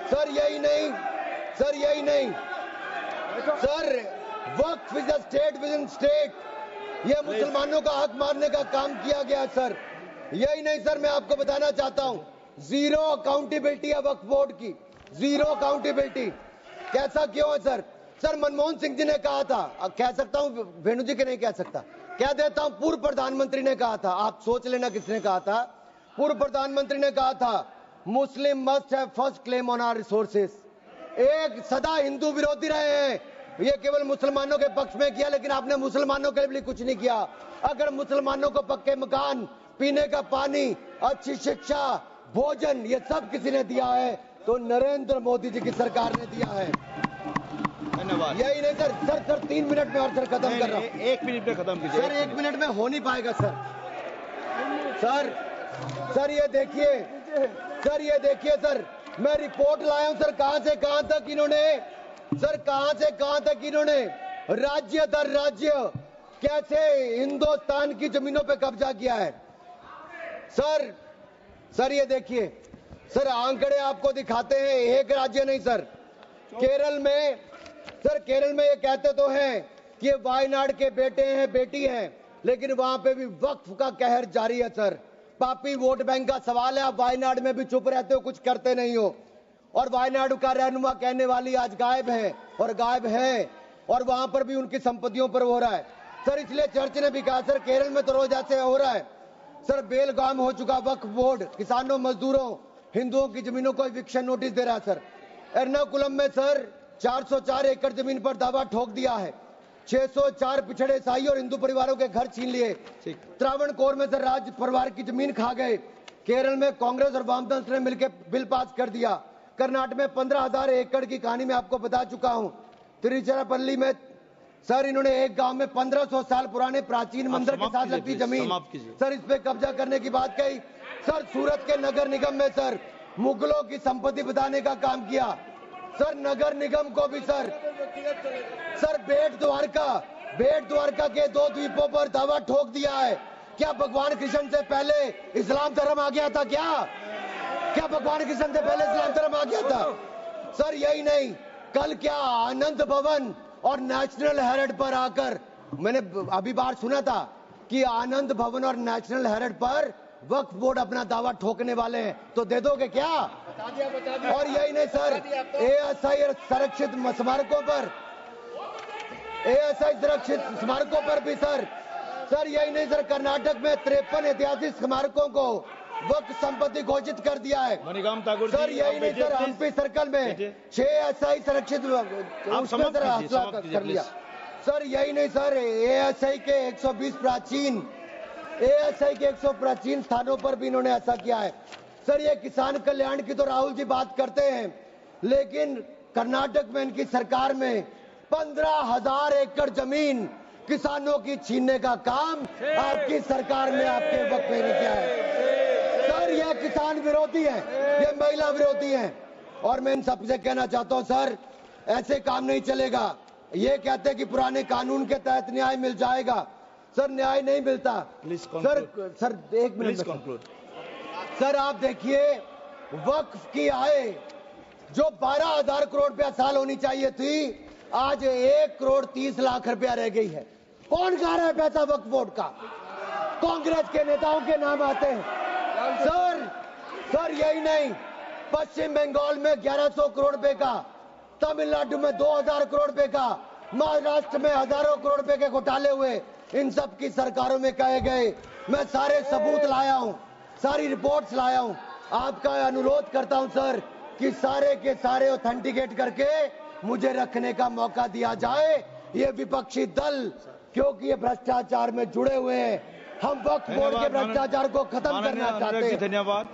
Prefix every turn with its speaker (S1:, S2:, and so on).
S1: Sir यही नहीं, sir यही नहीं, sir Waqf is a state with in state, ये मुसलमानों का हक मारने का काम किया गया सर। यही नहीं सर, मैं आपको बताना चाहता हूं, जीरो अकाउंटेबिलिटी है वक्फ बोर्ड की, जीरो अकाउंटेबिलिटी। कैसा क्यों है सर? सर मनमोहन सिंह जी ने कहा था, कह सकता हूं, वेणु जी के नहीं कह सकता, कह देता हूं, पूर्व प्रधानमंत्री ने कहा था, आप सोच लेना किसने कहा था। पूर्व प्रधानमंत्री ने कहा था, Muslim must have first claim on our resources. एक सदा हिंदू विरोधी रहे हैं, ये केवल मुसलमानों के पक्ष में किया, लेकिन आपने मुसलमानों के लिए कुछ नहीं किया। अगर मुसलमानों को पक्के मकान, पीने का पानी, अच्छी शिक्षा, भोजन, ये सब किसी ने दिया है तो नरेंद्र मोदी जी की सरकार ने दिया है।
S2: धन्यवाद।
S1: यही नहीं सर, सर 3 मिनट में और सर खत्म कर रहा हूँ।
S2: 1 मिनट में खत्म कीजिए।
S1: सर 1 मिनट में हो नहीं पाएगा सर। सर ये देखिए, सर ये देखिए सर, मैं रिपोर्ट लाया हूं सर, कहां से कहां तक इन्होंने, सर कहां से कहां तक इन्होंने राज्य दर राज्य कैसे हिंदुस्तान की जमीनों पे कब्जा किया है। सर ये देखिए सर, आंकड़े आपको दिखाते हैं, एक राज्य नहीं सर, केरल में, सर केरल में ये कहते तो हैं कि ये वायनाड के बेटे हैं, बेटी हैं, लेकिन वहां पे भी वक्फ का कहर जारी है सर। पापी वोट बैंक का सवाल है, आप वायनाड में भी चुप रहते हो, कुछ करते नहीं हो, और वायनाड का रहनुमा कहने वाली आज गायब है, और गायब है, और वहां पर भी उनकी संपत्तियों पर हो रहा है सर। इसलिए चर्च ने भी कहा सर, केरल में तो रोज ऐसे हो रहा है सर, बेलगाम हो चुका वक्फ बोर्ड, किसानों, मजदूरों, हिंदुओं की जमीनों को इविक्शन नोटिस दे रहा है सर। एर्नाकुलम में सर 404 एकड़ जमीन पर दावा ठोक दिया है, 604 पिछड़े ईसाई और हिंदू परिवारों के घर छीन लिए। त्रावणकोर में सर राज परिवार की जमीन खा गए। केरल में कांग्रेस और वामदल ने मिलकर बिल पास कर दिया। कर्नाटक में 15,000 एकड़ की कहानी मैं आपको बता चुका हूं। तिरुचिरापल्ली में सर इन्होंने एक गांव में 1500 साल पुराने प्राचीन मंदिर के साथ लगती जमीन सर, इस पे कब्जा करने की बात कही सर। सूरत के नगर निगम में सर मुगलों की संपत्ति बताने का काम किया सर। नगर निगम को भी सर बेट द्वारका के 2 द्वीपों पर दावा ठोक दिया है। क्या भगवान कृष्ण से पहले इस्लाम धर्म आ गया था? क्या भगवान कृष्ण से पहले इस्लाम धर्म आ गया था? सर यही नहीं, कल क्या आनंद भवन और नेशनल हेरिटेज पर आकर, मैंने अभी बार सुना था कि आनंद भवन और नेशनल हेरिटेज पर वक्फ बोर्ड अपना दावा ठोकने वाले हैं, तो दे दोगे क्या? बता दिया। और यही नहीं सर, एएसआई संरक्षित स्मारकों पर, एएसआई सुरक्षित स्मारकों पर भी सर यही नहीं सर, कर्नाटक में 53 ऐतिहासिक स्मारकों को वक्फ संपत्ति घोषित कर दिया है।
S2: मणिकाम ठाकुर
S1: सर यही नहीं सर, हम्पी सर्कल में 6 ऐसा संरक्षित उसमें सर हासिल कर लिया। सर यही नहीं सर, एएसआई के 120 प्राचीन स्थानों पर भी इन्होंने ऐसा किया है सर। ये किसान कल्याण की तो राहुल जी बात करते हैं, लेकिन कर्नाटक में इनकी सरकार में 15,000 एकड़ जमीन किसानों की छीनने का काम आपकी सरकार ने आपके वक्त में किया है सर। ये किसान विरोधी है, ये महिला विरोधी है, और मैं इन सबसे कहना चाहता हूं सर, ऐसे काम नहीं चलेगा। ये कहते हैं कि पुराने कानून के तहत न्याय मिल जाएगा, सर न्याय नहीं मिलता। सर 1 मिनट सर, आप देखिए वक्फ की आय जो 12,000 करोड़ रुपया साल होनी चाहिए थी, आज 1 करोड़ 30 लाख रुपया रह गई है। कौन खा रहा है पैसा वक्फ बोर्ड का? कांग्रेस के नेताओं के नाम आते हैं सर यही नहीं, पश्चिम बंगाल में 1100 करोड़ रुपए का, तमिलनाडु में 2000 करोड़ रुपए का, महाराष्ट्र में हजारों करोड़ रुपए के घोटाले हुए। इन सब की सरकारों में कहे गए, मैं सारे सबूत लाया हूं, सारी रिपोर्ट्स लाया हूं। आपका अनुरोध करता हूं सर कि सारे के सारे ऑथेंटिकेट करके मुझे रखने का मौका दिया जाए। ये विपक्षी दल, क्योंकि ये भ्रष्टाचार में जुड़े हुए हैं, हम वक्फ बोर्ड के भ्रष्टाचार को खत्म करना चाहते हैं।
S2: धन्यवाद।